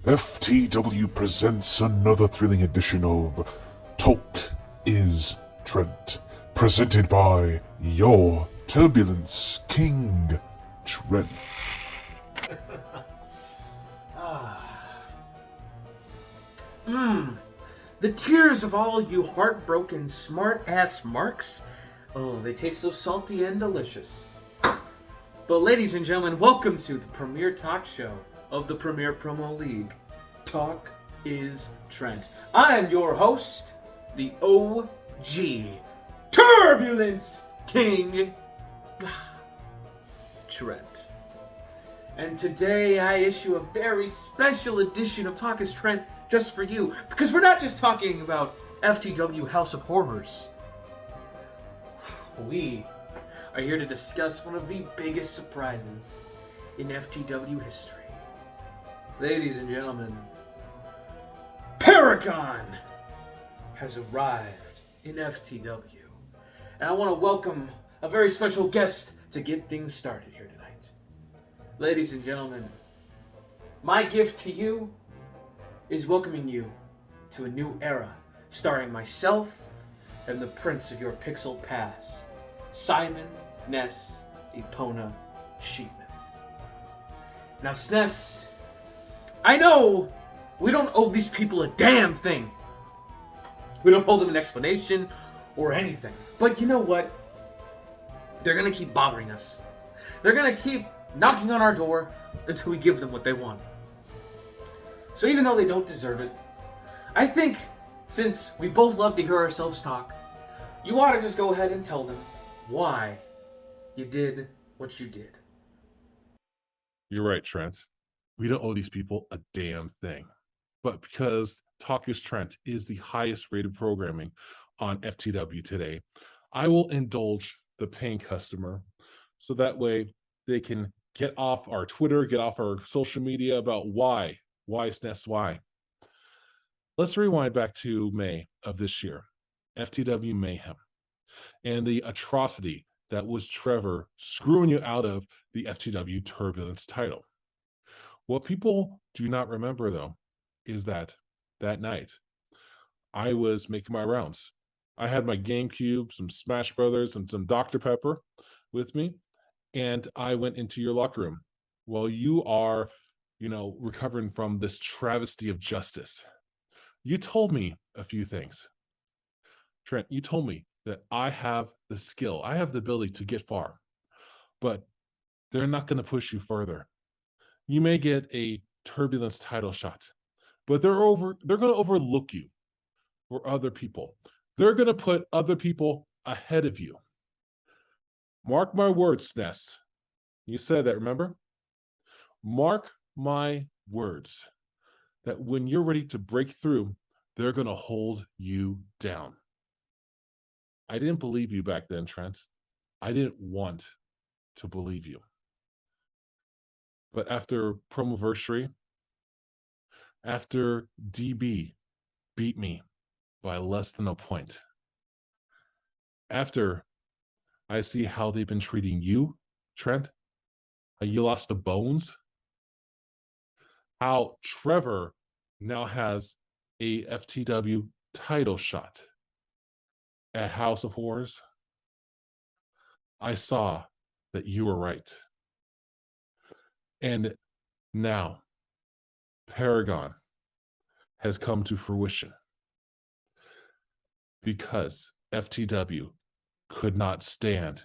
FTW presents another thrilling edition of Talk is Trent, presented by your Turbulence King, Trent. The tears of all you heartbroken smart-ass marks. Oh, they taste so salty and delicious. But ladies and gentlemen, welcome to the premier talk show of the Premier Promo League. Talk is Trent. I am your host, the OG Turbulence King, Trent. And today I issue a very special edition of Talk is Trent just for you, because we're not just talking about FTW House of Horrors. We are here to discuss one of the biggest surprises in FTW history. Ladies and gentlemen, PARAGoN has arrived in FTW. And I want to welcome a very special guest to get things started here tonight. Ladies and gentlemen, my gift to you is welcoming you to a new era, starring myself and the prince of your pixel past, Simon Ness Epona Sheepman. Now, Sness, I know we don't owe these people a damn thing. We don't owe them an explanation or anything. But you know what? They're gonna keep bothering us. They're gonna keep knocking on our door until we give them what they want. So even though they don't deserve it, I think since we both love to hear ourselves talk, you ought to just go ahead and tell them why you did what you did. You're right, Trent. We don't owe these people a damn thing. But because Talk is Trent is the highest rated programming on FTW today, I will indulge the paying customer so that way they can get off our Twitter, get off our social media about why SNES, why. Let's rewind back to May of this year, FTW Mayhem, and the atrocity that was Trevor screwing you out of the FTW Turbulence title. What people do not remember, though, is that night, I was making my rounds. I had my GameCube, some Smash Brothers, and some Dr. Pepper with me, and I went into your locker room while you are, recovering from this travesty of justice. You told me a few things. Trent, you told me that I have the skill, I have the ability to get far, but they're not going to push you further. You may get a Turbulence title shot, but they're going to overlook you for other people. They're going to put other people ahead of you. Mark my words, SNES. You said that, remember? Mark my words that when you're ready to break through, they're going to hold you down. I didn't believe you back then, Trent. I didn't want to believe you. But after Promoversary, after DB beat me by less than a point, after I see how they've been treating you, Trent, how you lost the bones, how Trevor now has a FTW title shot at House of Horrors, I saw that you were right. And now, PARAGoN has come to fruition because FTW could not stand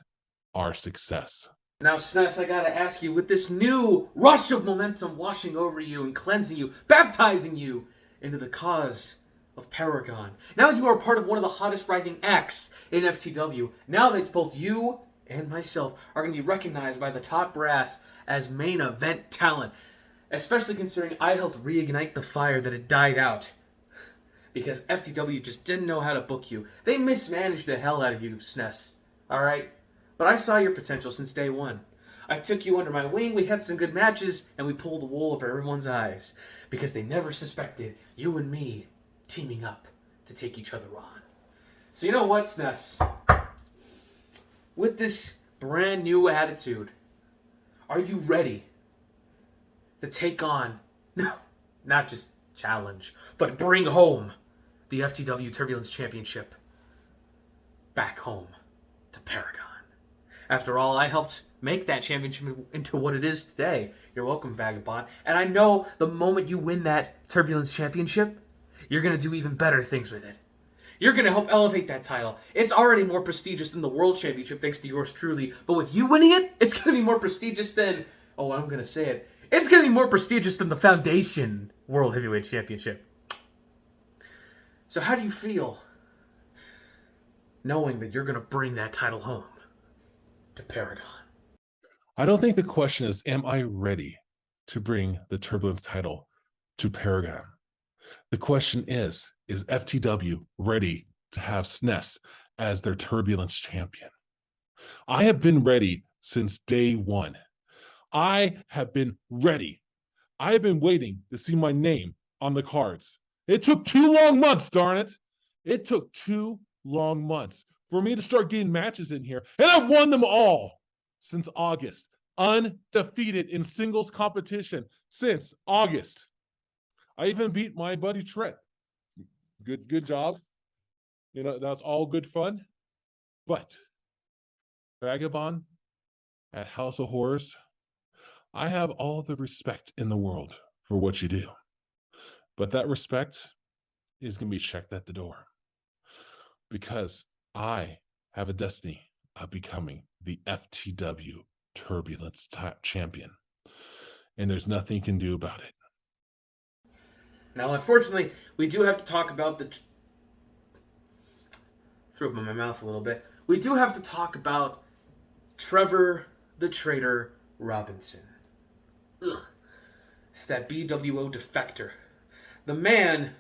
our success. Now, Sness, I gotta ask you, with this new rush of momentum washing over you and cleansing you, baptizing you into the cause of PARAGoN, now that you are part of one of the hottest rising acts in FTW, now that both you and myself are going to be recognized by the top brass as main event talent, especially considering I helped reignite the fire that had died out, because FTW just didn't know how to book you. They mismanaged the hell out of you, Sness, alright? But I saw your potential since day one. I took you under my wing, we had some good matches, and we pulled the wool over everyone's eyes, because they never suspected you and me teaming up to take each other on. So you know what, Sness? With this brand new attitude, are you ready to take on not just challenge, but bring home the FTW Turbulence Championship back home to Paragon. After all, I helped make that championship into what it is today. You're welcome, Vagabond. And I know the moment you win that Turbulence Championship, you're going to do even better things with it. You're going to help elevate that title. It's already more prestigious than the World Championship, thanks to yours truly. But with you winning it, it's going to be more prestigious than... Oh, I'm going to say it. It's going to be more prestigious than the Foundation World Heavyweight Championship. So how do you feel knowing that you're going to bring that title home to Paragon? I don't think the question is, am I ready to bring the Turbulence title to Paragon? The question is FTW ready to have SNES as their Turbulence champion? I have been ready since day one. I have been ready. I have been waiting to see my name on the cards. It took 2 long months, darn it. It took 2 long months for me to start getting matches in here, and I've won them all since August. Undefeated in singles competition since August. I even beat my buddy Trent. Good job. You know, that's all good fun. But Vagabond at House of Horrors, I have all the respect in the world for what you do. But that respect is going to be checked at the door. Because I have a destiny of becoming the FTW Turbulence champion. And there's nothing you can do about it. Now, unfortunately, we do have to talk about the... Threw up in my mouth a little bit. We do have to talk about Trevor the Traitor Robinson. Ugh. That BWO defector. The man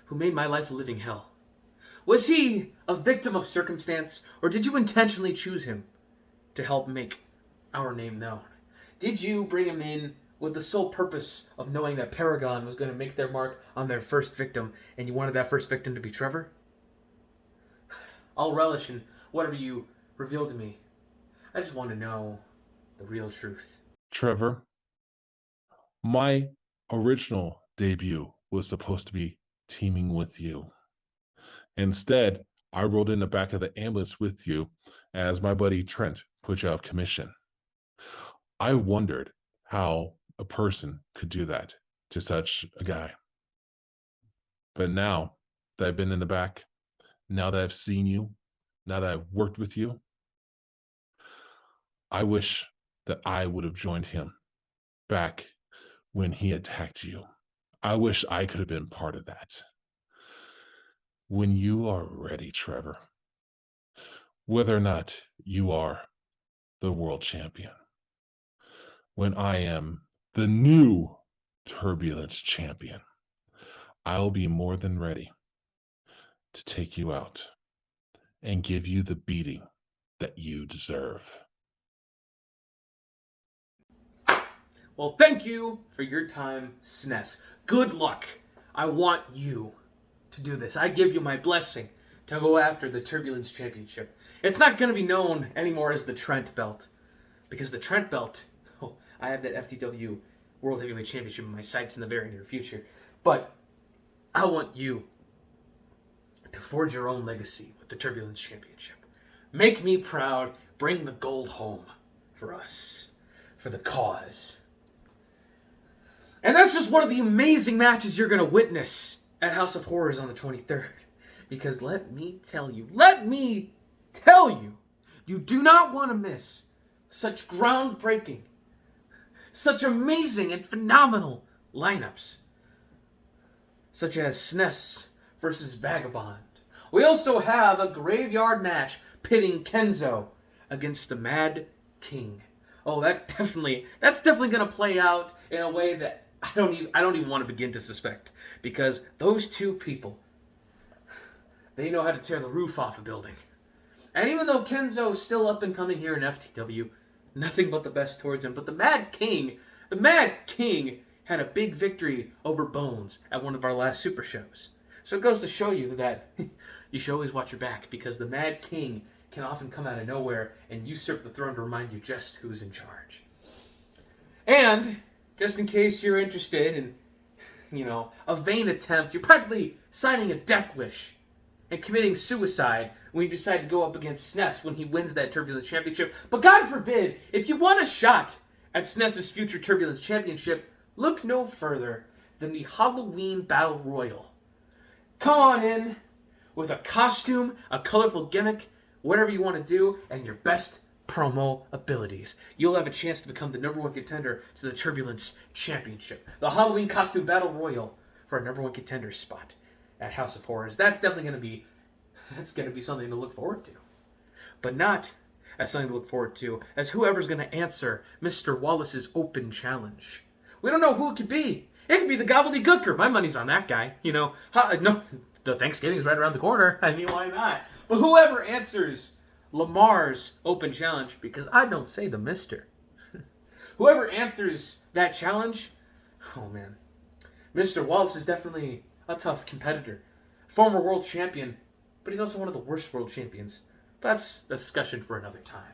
who made my life a living hell. Was he a victim of circumstance, or did you intentionally choose him to help make our name known? Did you bring him in with the sole purpose of knowing that Paragon was going to make their mark on their first victim, and you wanted that first victim to be Trevor? I'll relish in whatever you reveal to me. I just want to know the real truth. Trevor, my original debut was supposed to be teaming with you. Instead, I rode in the back of the ambulance with you as my buddy Trent put you out of commission. I wondered how a person could do that to such a guy. But now that I've been in the back, now that I've seen you, now that I've worked with you, I wish that I would have joined him back when he attacked you. I wish I could have been part of that. When you are ready, Trevor, whether or not you are the world champion, when I am the new Turbulence champion, I'll be more than ready to take you out and give you the beating that you deserve. Well, thank you for your time, SNES. Good luck. I want you to do this. I give you my blessing to go after the Turbulence Championship. It's not going to be known anymore as the Trent Belt, because the Trent Belt, I have that FTW World Heavyweight Championship in my sights in the very near future. But I want you to forge your own legacy with the Turbulence Championship. Make me proud. Bring the gold home for us, for the cause. And that's just one of the amazing matches you're going to witness at House of Horrors on the 23rd. Because let me tell you, you do not want to miss such groundbreaking, such amazing and phenomenal lineups, such as SNES versus Vagabond. We also have a graveyard match pitting Kenzo against the Mad King. Oh, that's definitely going to play out in a way that I don't even want to begin to suspect, because those two people, they know how to tear the roof off a building. And even though Kenzo's still up and coming here in FTW, nothing but the best towards him. But the Mad King had a big victory over Bones at one of our last Super shows. So it goes to show you that you should always watch your back, because the Mad King can often come out of nowhere and usurp the throne to remind you just who's in charge. And just in case you're interested in, a vain attempt, you're practically signing a death wish and committing suicide when you decide to go up against SNES when he wins that Turbulence Championship. But God forbid, if you want a shot at SNES's future Turbulence Championship, look no further than the Halloween Battle Royal. Come on in with a costume, a colorful gimmick, whatever you want to do, and your best promo abilities. You'll have a chance to become the number one contender to the Turbulence Championship. The Halloween Costume Battle Royal for a number one contender spot at House of Horrors. That's definitely going to be something to look forward to. But not as something to look forward to as whoever's going to answer Mr. Wallace's open challenge. We don't know who it could be. It could be the Gobbledygooker. My money's on that guy. No, the Thanksgiving's right around the corner. I mean, why not? But whoever answers Lamar's open challenge, because I don't say the mister. Whoever answers that challenge, oh man, Mr. Wallace is definitely a tough competitor. Former world champion, but he's also one of the worst world champions. That's a discussion for another time.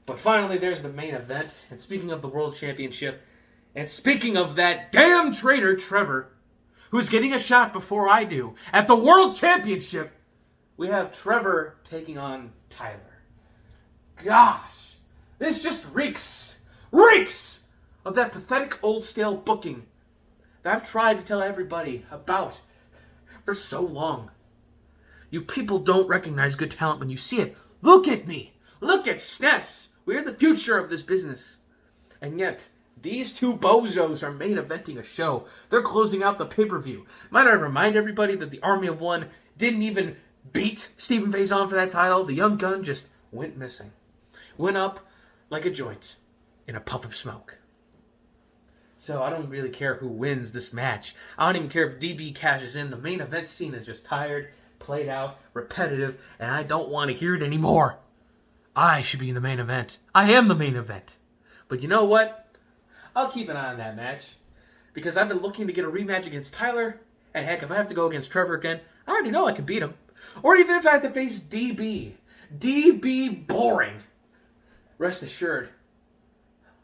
But finally, there's the main event. And speaking of the world championship, and speaking of that damn traitor, Trevor, who's getting a shot before I do at the world championship, we have Trevor taking on Tyler. Gosh, this just reeks of that pathetic old stale booking that I've tried to tell everybody about for so long. You people don't recognize good talent when you see it. Look at me. Look at SNES. We're the future of this business. And yet, these two bozos are main eventing a show. They're closing out the pay-per-view. Might I remind everybody that the Army of One didn't even beat Stephen Faison for that title. The young gun just went missing. Went up like a joint in a puff of smoke. So I don't really care who wins this match. I don't even care if DB cashes in. The main event scene is just tired, played out, repetitive, and I don't want to hear it anymore. I should be in the main event. I am the main event. But you know what? I'll keep an eye on that match. Because I've been looking to get a rematch against Tyler. And heck, if I have to go against Trevor again, I already know I can beat him. Or even if I have to face DB. DB boring. Rest assured,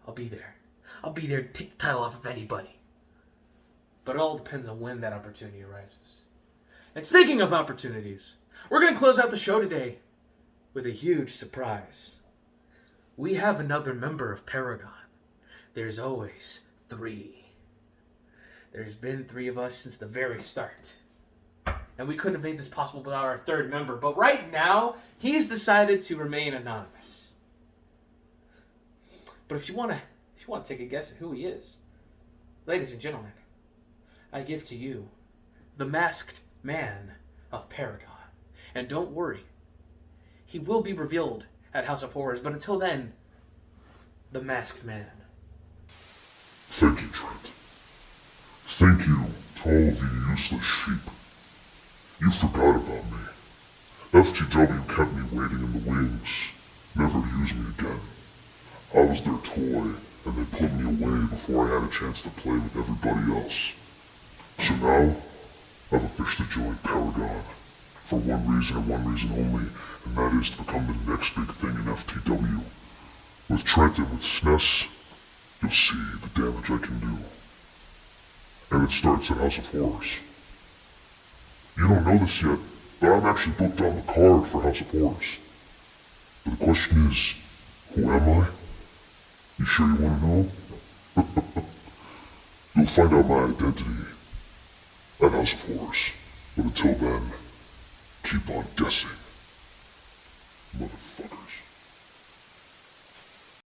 I'll be there. I'll be there to take the title off of anybody. But it all depends on when that opportunity arises. And speaking of opportunities, we're going to close out the show today with a huge surprise. We have another member of PARAGoN. There's always 3. There's been 3 of us since the very start. And we couldn't have made this possible without our 3rd member. But right now, he's decided to remain anonymous. But if you want to take a guess at who he is, ladies and gentlemen, I give to you the masked man of PARAGoN. And don't worry, he will be revealed at House of Horrors, but until then, the masked man. Thank you, Trent. Thank you to all of you useless sheep. You forgot about me. FTW kept me waiting in the wings, never to use me again. I was their toy, and they put me away before I had a chance to play with everybody else. So now, I've officially joined PARAGoN for one reason and one reason only, and that is to become the next big thing in FTW. With Trent and with SNES, you'll see the damage I can do. And it starts at House of Horrors. You don't know this yet, but I'm actually booked on the card for House of Horrors. But the question is, who am I? You sure you want to know? You'll find out my identity at House of Horrors. But until then, keep on guessing, motherfucker.